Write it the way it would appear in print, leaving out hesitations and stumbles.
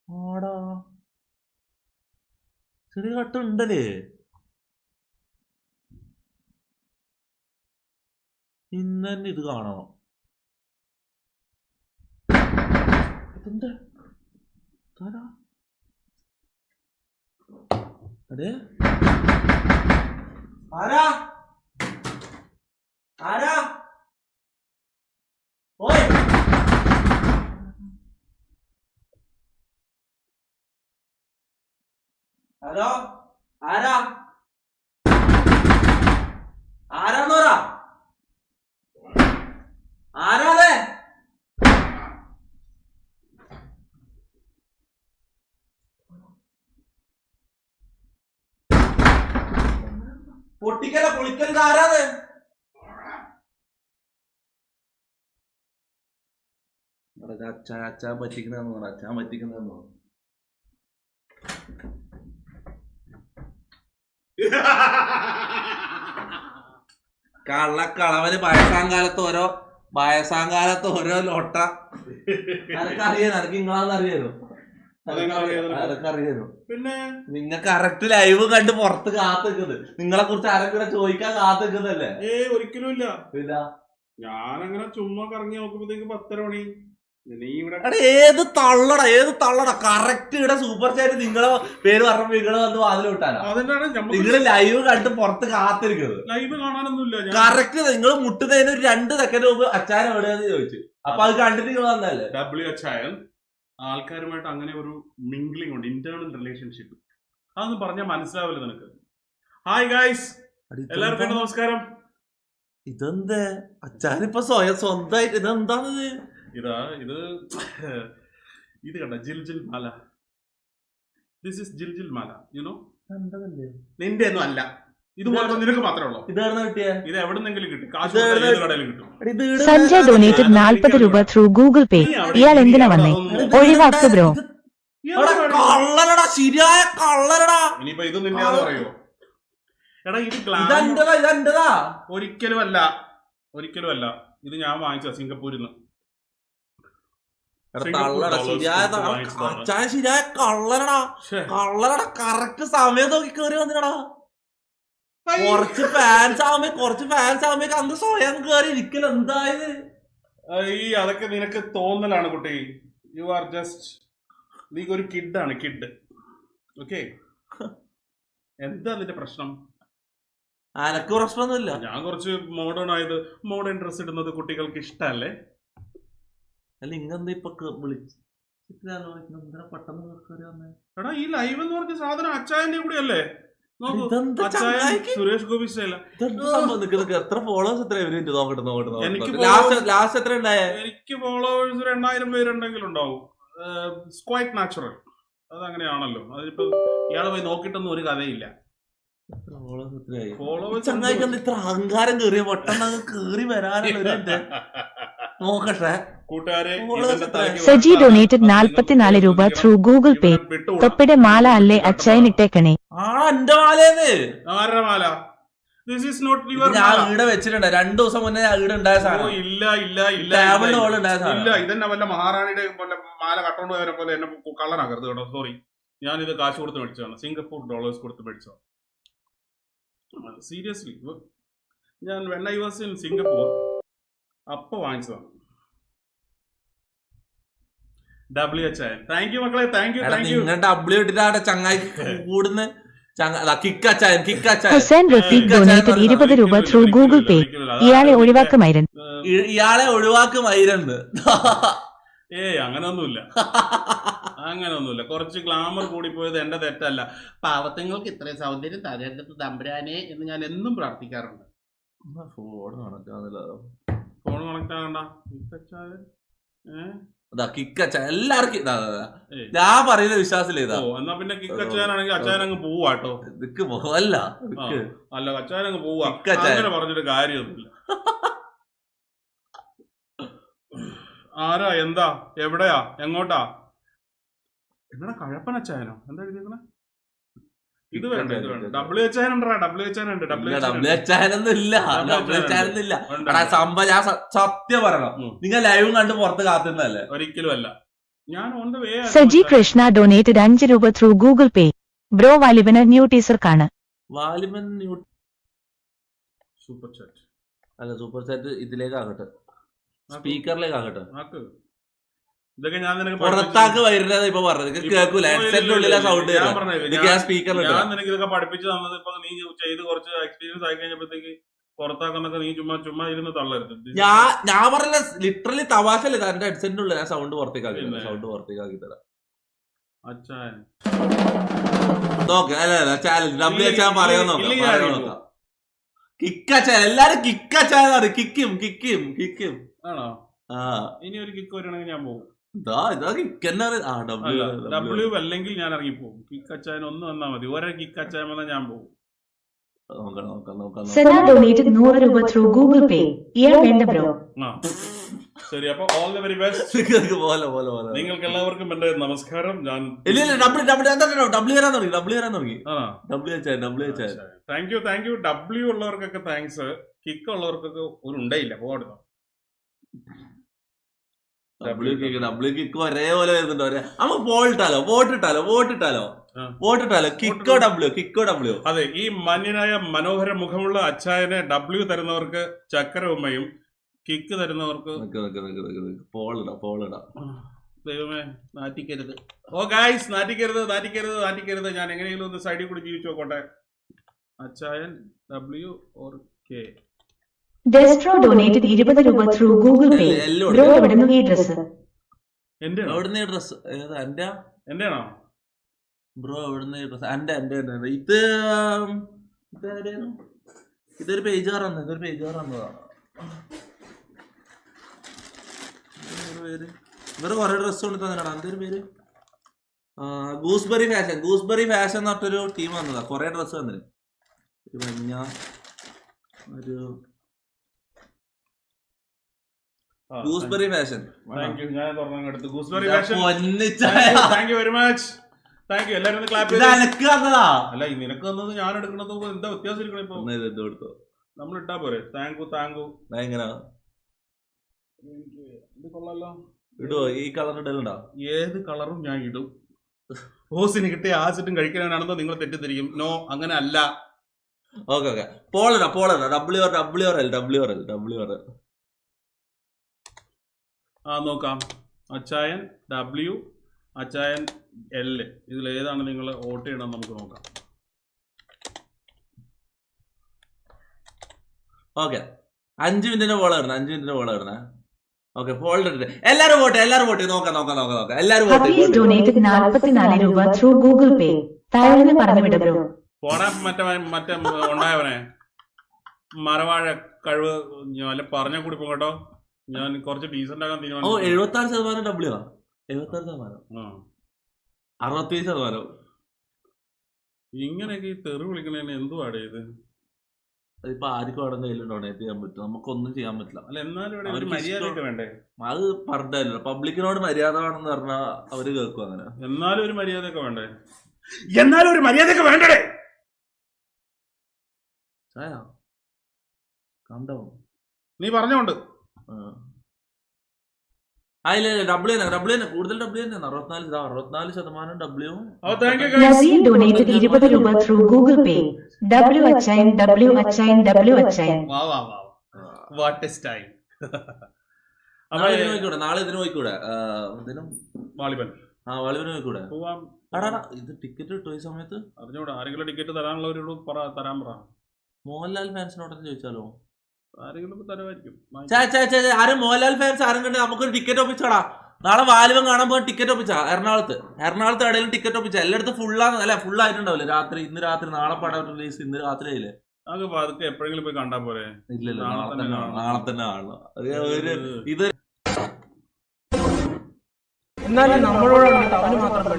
ആടാ ചെറിയ കട്ടുണ്ടല്ലേ? ഇന്ന് തന്നെ ഇത് കാണണം. ഇതെന്താ അതെ ആരാ ആരാ ഓയ് ഹലോ ആരാ ആരാന്ന് പറ. ആരാതെ പൊട്ടിക്കല പൊളിക്കൽ ആരാത്? അച്ഛാൻ പറ്റിക്കണെന്ന് പറഞ്ഞു. അച്ഛാൻ പറ്റിക്കണെന്ന് പറഞ്ഞു. കള്ളക്കളവന് വയസ്സാങ്കാലത്ത് ഓരോ ലോട്ട അനക്കറിയാനോ? അനക്ക് നിങ്ങളാന്ന് അറിയാനോ? അനക്കറിയാനോ? പിന്നെ നിങ്ങൾ കറക്റ്റ് ലൈവ് കണ്ട് പുറത്ത് കാത്തിക്കുന്നത്. നിങ്ങളെ കുറിച്ച് ആരെങ്കിലും ചോദിക്കാൻ കാത്തിക്കുന്നല്ലേ? ഒരിക്കലും ഇല്ല. ഞാനങ്ങനെ ചുമ്മാ കറങ്ങി നോക്കുമ്പോഴത്തേക്ക് 10:30 മണി. ഏത് തള്ളടാ കറക്റ്റ് ഇവിടെ സൂപ്പർ ചാറ്റ് നിങ്ങളെ പേര് പറഞ്ഞ നിങ്ങളെ വന്ന് വാതിൽ വിട്ടാനോ? നിങ്ങള് ലൈവ് കണ്ട് പുറത്ത് കാത്തിരിക്കുന്നത്. ലൈവ് കാണാനൊന്നുമില്ല. കറക്റ്റ് നിങ്ങൾ മുട്ടുന്നതിന് 2 സെക്കൻഡ് മുമ്പ് അച്ചായൻ എവിടെയാന്ന് ചോദിച്ചു. അപ്പൊ അത് കണ്ടിട്ട് നിങ്ങൾ വന്നല്ലേ? അച്ചായൻ ആൾക്കാരുമായിട്ട് അങ്ങനെ ഒരു മിംഗ്ലിംഗ് ഉണ്ട്, ഇന്റേണൽ റിലേഷൻഷിപ്പ്. അതൊന്നും പറഞ്ഞാൽ മനസ്സിലാവില്ല നിനക്ക്. ഹായ് ഗൈസ്, എല്ലാവർക്കും നമസ്കാരം. ഇതെന്താ അച്ചായനിപ്പൊ സ്വന്തമായിട്ട് ഇതെന്താണത്? ഇത് കണ്ട ജിൽജിൽ മാല. ദിസ് ഇസ് ജിൽജിൽ മാല. യുനോ നിന്റെ ഒന്നും അല്ല. ഇതുപോലെ നിനക്ക് മാത്രമേ ഉള്ളൂ. ഇത് എവിടെന്നെങ്കിലും കിട്ടും. കാശ് കടയിലും കിട്ടും. സഞ്ജയ് ഡൊനേറ്റഡ് 40 രൂപ ത്രൂ ഗൂഗിൾ പേ. ഇയാൾ എന്തിനാ വന്നേ? ഒഴിവാക്ക് ബ്രോ. ശരിയായ കള്ളരടാ. ഇനിയിപ്പോ ഇത് നിന്റെയാന്ന് പറയോ? എടാ ഇത് ഇതെന്റതാ. ഒരിക്കലും അല്ല. ഇത് ഞാൻ വാങ്ങിച്ച സിംഗപ്പൂരിൽ നിന്ന്. ശരിയായ കള്ളരടാ. കറക്റ്റ് സമയം നോക്കി കേറി വന്നിടാ. കുറച്ച് ഫാൻസ് ആവുമ്പോ അന്ന് സ്വയം കേറി ഇരിക്കൽ എന്തായത്? അതൊക്കെ നിനക്ക് തോന്നലാണ് കുട്ടി. യു ആർ ജസ്റ്റ് നീ ഒരു കിഡാണ്. ഓക്കെ, എന്താ അതിന്റെ പ്രശ്നം? അനക്ക് പ്രശ്നമൊന്നുമില്ല. ഞാൻ കുറച്ച് മോഡേൺ ഡ്രസ് ഇടുന്നത് കുട്ടികൾക്ക് ഇഷ്ടല്ലേ? അല്ല ഇങ്ങെന്താ ഇപ്പൊ വിളിച്ചു പെട്ടെന്ന്? എടാ ഈ ലൈവ് എന്ന് പറഞ്ഞ സാധനം അച്ചായന്റെ കൂടെ അല്ലേ? സുരേഷ് ഗോപി എത്ര ഫോളോവേഴ്സ് എത്ര നോക്കട്ടെ. എനിക്ക് ഫോളോവേഴ്സ് 2000 പേരുണ്ടെങ്കിലും ഉണ്ടാവും. Quite natural. അതങ്ങനെയാണല്ലോ. അതിപ്പോ ഇയാള് പോയി നോക്കിയിട്ടൊന്നും ഒരു കഥയില്ല. ചങ്ങായിക്ക് ഇത്ര അഹങ്കാരം കേറിയ പെട്ടെന്ന് കേറി വരാനുള്ള നോക്കട്ടെ. സജി ഡൊനേറ്റഡ് 44 രൂപ ത്രൂ ഗൂഗിൾ പേ. തൊപ്പിടെ മാല അല്ലേ അച്ചായൻ ഇട്ടേക്കണേ? എന്റെ മാലേന്ന്. ആരുടെ മാല? ദിസ് ഈസ് നോട്ട് യുവർ മാല. ഞാൻ ഈടെ വെച്ചിട്ടുണ്ട് 2 ദിവസം മുന്നേ. ഈടെ ഉണ്ടായ സാധനം. ഇല്ല ഇതെന്നെ വല്ല മഹാറാണിയുടെ പോലെ മാല കട്ടോണ്ട് പോയവരെ പോലെ എന്നെ കള്ളനാക്കരുത് കേട്ടോ. സോറി, ഞാൻ ഇത് കാശ് കൊടുത്ത് മേടിച്ചതാണ്. സിംഗപ്പൂർ ഡോളേഴ്സ് കൊടുത്ത് മേടിച്ചതാണ്. സീരിയസ്ലി, ഞാൻ when I was in Singapore അപ്പൊ വാങ്ങിച്ചതാണ്. WHIN. താങ്ക് യു മക്കളെ, താങ്ക് യു. ഡബ്ല്യു ഇട്ടിട്ട് ചങ്ങായി കൂടുന്ന ഹുസൈൻ റഫീഖ് ഡൊനേറ്റഡ് 20 രൂപ ത്രൂ ഗൂഗിൾ പേ. ഇയാളെ ഒഴിവാക്കുമായിരുന്നു. അങ്ങനൊന്നുമില്ല. കുറച്ച് ഗ്ലാമർ കൂടി പോയത് എന്റെ തെറ്റല്ല. പാവത്തങ്ങൾക്ക് ഇത്രയും സൗന്ദര്യം തരേണ്ടത് തമ്പുരാനെ എന്ന് ഞാൻ എന്നും പ്രാർത്ഥിക്കാറുണ്ട്. Phone connect ആകണ്ട. എല്ലാവർക്കും ഞാൻ പറയുന്ന വിശ്വാസമില്ല. എന്നാ പിന്നെ കിക്ക് അച്ചായനാണെങ്കിൽ അച്ചായൻ അങ്ങ് പോവാട്ടോ. അല്ല അച്ചായൻ അങ്ങ് പോവാ. അങ്ങനെ പറഞ്ഞിട്ട് കാര്യമൊന്നുമില്ല. ആരാ, എന്താ, എവിടെയാ, എങ്ങോട്ടാ? എന്നാ കഴപ്പനച്ചായനോ? എന്താ എഴുതിയേക്കണേ? ഇത് വേണ്ട. WHIN സംഭവം ഞാൻ സത്യം പറയണം. നിങ്ങൾ ലൈവും കണ്ട് പുറത്ത് കാത്തുന്നല്ലേ? ഒരിക്കലും അല്ല. ഞാൻ on the way. Saji Krishna donated 5 രൂപ ത്രൂ ഗൂഗിൾ പേ. ബ്രോ വാലിബന് ന്യൂ ടീസർ കാണാം. വാലിബൻ സൂപ്പർ ചാറ്റ് അല്ല, സൂപ്പർ ചാറ്റ് ഇതിലേക്കാകട്ടെ, സ്പീക്കറിലേക്കാകട്ടെ. ഇതൊക്കെ ഞാൻ നിനക്ക് പുറത്താക്ക് വരുന്നത് ഇപ്പൊ പറഞ്ഞത് കേൾക്കൂല. ഹെഡ്സെറ്റിന്റെ ഉള്ളിലെ സൗണ്ട് സ്പീക്കറിൽ. ഞാൻ നിനക്ക് ഇതൊക്കെ പഠിപ്പിച്ചു തന്നത് ഇപ്പൊ നീ ചെയ്ത് കുറച്ച് എക്സ്പീരിയൻസ് ആയി കഴിഞ്ഞപ്പോഴത്തേക്ക് പുറത്താക്കുന്നൊക്കെ നീ ചുമ്മാ ഇരുന്ന് തള്ളരുത്. ഞാൻ പറഞ്ഞ ലിറ്ററലി തമാശല്ലേ, എന്റെ ഹെഡ്സെറ്റിന്റെ ഉള്ളിൽ ഞാൻ സൗണ്ട് പുറത്തേക്കാക്കി തരാം. ചാലഞ്ച് ഡബ്ല്യു പറയാൻ നോക്കാം. കിക്കച്ചായ എല്ലാരും കിക്കച്ചായ കിക്കും ആണോ? ഇനി ഒരു കിക്ക് വരണമെങ്കിൽ ഞാൻ പോകും. ഡബ്ല്യു അല്ലെങ്കിൽ ഞാൻ ഇറങ്ങിപ്പോകും. കിക്ക് അച്ചായൻ ഒന്ന് വന്നാൽ മതി. ഒരേ കിക്ക് അച്ചായൻ വന്നാൽ ഞാൻ പോകും. ശരി, അപ്പൊ ഓൾ ദി വെരി ബെസ്റ്റ്. നിങ്ങൾക്ക് എല്ലാവർക്കും എന്റെ നമസ്കാരം. ഞാൻ താങ്ക് യു. ഡബ്ല്യു ഉള്ളവർക്കൊക്കെ താങ്ക്സ്. കിക്ക് ഉള്ളവർക്കൊക്കെ ഒരു ഉണ്ടായില്ല. പോടുന്നു ഡബ്ല്യു കിക്ക് ഒരേപോലെ വരുന്നുണ്ടോ? നമുക്ക് വോട്ടിട്ടാലോ കിക്കോ ഡബ്ല്യു. അതെ, ഈ മാന്യനായ മനോഹര മുഖമുള്ള അച്ചായനെ ഡബ്ല്യു തരുന്നവർക്ക് ചക്കര ഉമ്മയും, കിക്ക് തരുന്നവർക്ക് പോളിടാ. ദൈവമേ, നാറ്റിക്കരുത്. ഓ ഗൈസ്, നാറ്റിക്കരുത്. ഞാൻ എങ്ങനെയെങ്കിലും ഒന്ന് സൈഡിൽ കൂടി ജീവിച്ചു നോക്കട്ടെ. അച്ചായൻ ഡബ്ല്യു ഓർ കെ. ഡെസ്ട്രോ ഡൊനേറ്റഡ് 20 രൂപ ത്രൂ ഗൂഗിൾ പേ. ബ്രോ എവിടുന്ന് ഈ ഡ്രസ്? എവിടുന്ന് ഡ്രസ്? എന്റെയാണോ ബ്രോ? എവിടുന്ന് ഡ്രസ്? എന്റെ ഇതൊരു പേജുകാരാണ്. ഇവര് കൊറേ ഡ്രസ് കൊണ്ട് തന്നെയാണ്. എന്തൊരു പേര്? ഗൂസ്ബെറി ഫാഷൻ എന്ന് പറഞ്ഞൊരു ടീം വന്നതാ. കൊറേ ഡ്രസ് വന്നിന്. ഒരു മഞ്ഞ, ഒരു gooseberry fashion. Thank you very much. Thank you. എല്ലാരും ക്ലാപ്പ് ചെയ്ത്. അല്ല, ഈ നിനക്ക് തന്നത് ഞാൻ എടുക്കണത് എന്താ വ്യത്യാസം ഇരിക്കണ? ഇപ്പൊ നമ്മൾ ഇട്ടാ പോരെ? Thank you. ഇത് കൊള്ളാലോ. ഇടുവോ? ഈ കളർ ഇടലുണ്ടോ? ഏത് കളറും ഞാൻ ഇടും. ഓസിന് കിട്ടിയ ആസിഡും കഴിക്കാനാണെന്നോ നിങ്ങൾ തെറ്റിദ്ധരിക്കും. നോ, അങ്ങനെ അല്ല. ഓക്കെ പോളിടാ. ഡബ്ല്യു. നോക്കാം. അച്ചായൻ ഡബ്ല്യു, അച്ചായൻ എൽ. ഇതിൽ ഏതാണ് നിങ്ങൾ വോട്ട് ചെയ്യണം നമുക്ക് നോക്കാം. ഓക്കെ, 5 മിനിറ്റിന്റെ പോൾ ഇടണേ. ഓക്കെ, എല്ലാരും വോട്ട്. നോക്കാം. എല്ലാരും രൂപ ത്രൂ ഗൂഗിൾ പേ. പോണ മറ്റേ ഉണ്ടായവനെ മരവാഴ കഴിവ് ഞാൻ പറഞ്ഞ കൂടി പോകട്ടോ. ഞാൻ കുറച്ച് ഡീസന്റ് ആകാൻ തീരുമാനിച്ചു. 76% ഡബ്ല്യു. 67%. ഇങ്ങനെയൊക്കെ ഈ തെറി വിളിക്കണേന് എന്തുവാടേ ഇത്? അതിപ്പോ ആർക്കും അവിടെ കയ്യിൽ ഡൊണേറ്റ് ചെയ്യാൻ പറ്റും, നമുക്കൊന്നും ചെയ്യാൻ പറ്റില്ല. അല്ല, എന്നാലും ഇവിടെ ഒരു മര്യാദയൊക്കെ വേണ്ടേ? അത് പറഞ്ഞല്ലോ, പബ്ലിക്കിനോട് മര്യാദ വേണമെന്ന് പറഞ്ഞാൽ അവര് കേൾക്കും. അങ്ങനെ എന്നാലും ഒരു മര്യാദയൊക്കെ വേണ്ടേ? നീ പറഞ്ഞോണ്ട് ഡബ്ല്യു കൂടുതൽ ഡബ്ല്യു തന്നെ. 64% ഡബ്ല്യു. ഡൊനേറ്റഡ് 20 രൂപ ത്രൂ ഗൂഗിൾ പേ. ഡബ്ല്യു അച്ചായൻ. What A style. നാളെ ഇതിന് പോയിക്കൂടെ? വാളിബൻ പോയിക്കൂടെ? ഇത് ടിക്കറ്റ് കിട്ടും ഈ സമയത്ത്? അറിഞ്ഞൂടാ. ആരെങ്കിലും ടിക്കറ്റ് തരാനുള്ളവരോട് തരാൻ പറ. മോഹൻലാൽ ഫാൻസിനോടൊന്ന് ചോദിച്ചാലോ? ആരെങ്കിലും തരുമായിരിക്കും. ആരും മോഹൻലാൽ ഫാൻസ് ആരും കണ്ട് നമുക്കൊരു ടിക്കറ്റ് ഒപ്പിച്ചോടാ. നാളെ വാലിബൻ കാണാൻ പോകാൻ ടിക്കറ്റ് ഒപ്പിച്ചാ. എറണാകുളത്ത് എവിടെയെങ്കിലും ടിക്കറ്റ് ഒപ്പിച്ചാ. എല്ലായിടത്തും ഫുള്ളായിട്ടുണ്ടാവില്ലേ? ഇന്ന് രാത്രി നാളെ പടം റിലീസ്. ഇന്ന് രാത്രി ആയില്ലേ? അതൊക്കെ എപ്പോഴെങ്കിലും പോയി കണ്ടാ പോരെ? ഇല്ലല്ലോ, നാളെ തന്നെ കാണണം. ഇത് എന്നാലും നമ്മളോട് അവന് മാത്രം